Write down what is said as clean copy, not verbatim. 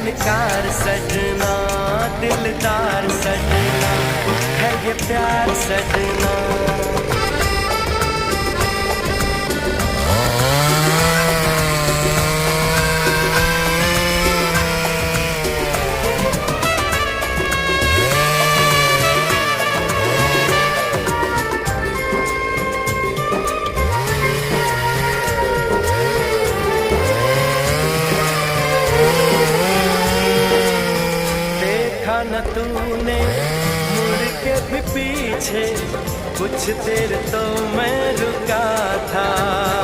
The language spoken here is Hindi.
इनकार सजना, दिलदार सजना, है ये प्यार सजना। न तूने मुड़ के भी पीछे, कुछ देर तो मैं रुका था।